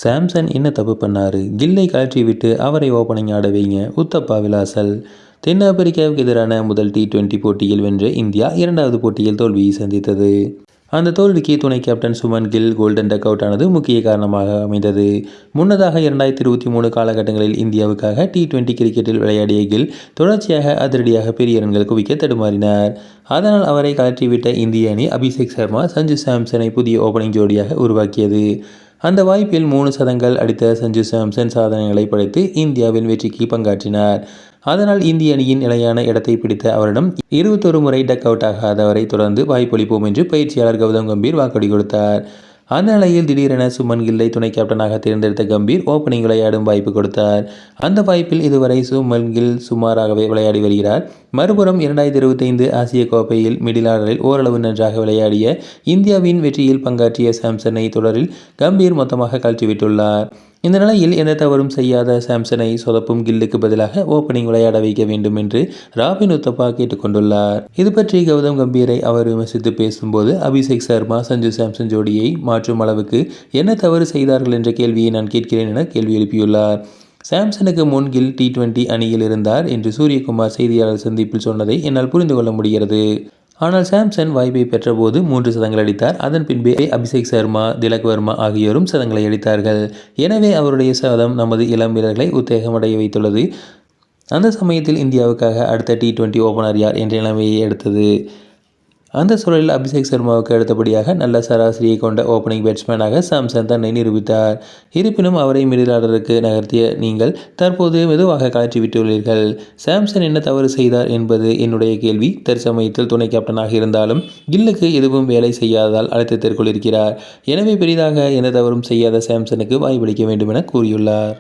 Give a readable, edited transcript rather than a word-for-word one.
Samson என்ன தப்பு பண்ணாரு? கில்லை கழற்றி விட்டு அவரை ஓப்பனிங் ஆட வைங்க. உத்தப்பா விலாசல். தென்னாப்பிரிக்காவுக்கு எதிரான முதல் T20 போட்டியில் வென்ற இந்தியா இரண்டாவது போட்டியில் தோல்வியை சந்தித்தது. அந்த தோல்விக்கு துணை captain Shubman Gill golden duck out ஆனது முக்கிய காரணமாக அமைந்தது. முன்னதாக 2023 காலகட்டங்களில் இந்தியாவுக்காக T20 கிரிக்கெட்டில் விளையாடிய கில் தொடர்ச்சியாக அதிரடியாக பெரிய ரன்கள் குவிக்க தடுமாறினார். அதனால் அவரை கழற்றிவிட்ட இந்திய அணி அபிஷேக் சர்மா, சஞ்சு சாம்சனை புதிய ஓப்பனிங் ஜோடியாக உருவாக்கியது. அந்த வாய்ப்பில் 3 சதங்கள் அடித்த சஞ்சு சாம்சன் சாதனைகளை படைத்து இந்தியாவின் வெற்றிக்கு பங்காற்றினார். அதனால் இந்திய அணியின் நிலையான இடத்தை பிடித்த அவரிடம் 21 முறை டக் அவுட் ஆகாதவரை தொடர்ந்து வாய்ப்பளிப்போம் என்று பயிற்சியாளர் கௌதம் கம்பீர் வாக்குறுதி கொடுத்தார். அந்த நிலையில் திடீரென சுமன் கில்லை துணை கேப்டனாக தேர்ந்தெடுத்த கம்பீர் ஓப்பனிங் விளையாடும் வாய்ப்பு கொடுத்தார். அந்த வாய்ப்பில் இதுவரை சுமன் கில் சுமாராகவே விளையாடி வருகிறார். மறுபுறம் 2025 ஆசிய கோப்பையில் மிடில் ஆர்டரில் ஓரளவு நன்றாக விளையாடிய இந்தியாவின் வெற்றியில் பங்காற்றிய சாம்சனை தொடரில் கம்பீர் மொத்தமாக கழற்றிவிட்டுள்ளார். இந்த நிலையில் எந்த தவறும் செய்யாத சாம்சனை சொதப்பும் கில்லுக்கு பதிலாக ஓப்பனிங் விளையாட வைக்க வேண்டும் என்று ராபின் உத்தப்பா கேட்டுக்கொண்டுள்ளார். இது பற்றி கௌதம் கம்பீரை அவர் விமர்சித்து பேசும்போது, அபிஷேக் சர்மா சஞ்சு சாம்சன் ஜோடியை மாற்றும் அளவுக்கு என்ன தவறு செய்தார்கள் என்ற கேள்வியை நான் கேட்கிறேன் என கேள்வி எழுப்பியுள்ளார். சாம்சனுக்கு முன் கில் T20 அணியில் இருந்தார் என்று சூரியகுமார் செய்தியாளர் சந்திப்பில் சொன்னதை என்னால் புரிந்து கொள்ள முடிகிறது. ஆனால் சாம்சன் வாய்ப்பை பெற்றபோது 3 சதங்கள் அடித்தார். அதன் பின்பே அபிஷேக் சர்மா, திலக் வர்மா ஆகியோரும் சதங்களை அடித்தார்கள். எனவே அவருடைய சதம் நமது இளம் வீரர்களை உத்வேகமடைய வைத்துள்ளது. அந்த சமயத்தில் இந்தியாவுக்காக அடுத்த T20 ஓபனர் யார் என்ற நிலைமையை எடுத்தது. அந்த சூழலில் அபிஷேக் சர்மாவுக்கு அடுத்தபடியாக நல்ல சராசரியை கொண்ட ஓப்பனிங் பேட்ஸ்மேனாக சாம்சன் தன்னை நிரூபித்தார். இருப்பினும் அவரை மிடில் ஆர்டருக்கு நகர்த்திய நீங்கள் தற்போது மெதுவாக கழற்றிவிட்டுள்ளீர்கள். சாம்சன் என்ன தவறு செய்தார் என்பது என்னுடைய கேள்வி. தற்சமயத்தில் துணை கேப்டனாக இருந்தாலும் கில்லுக்கு எதுவும் வேலை செய்யாததால் அழுத்தத்திற்குள் இருக்கிறார். எனவே பெரிதாக எந்த தவறும் செய்யாத சாம்சனுக்கு வாய்ப்பளிக்க வேண்டும் என கூறியுள்ளார்.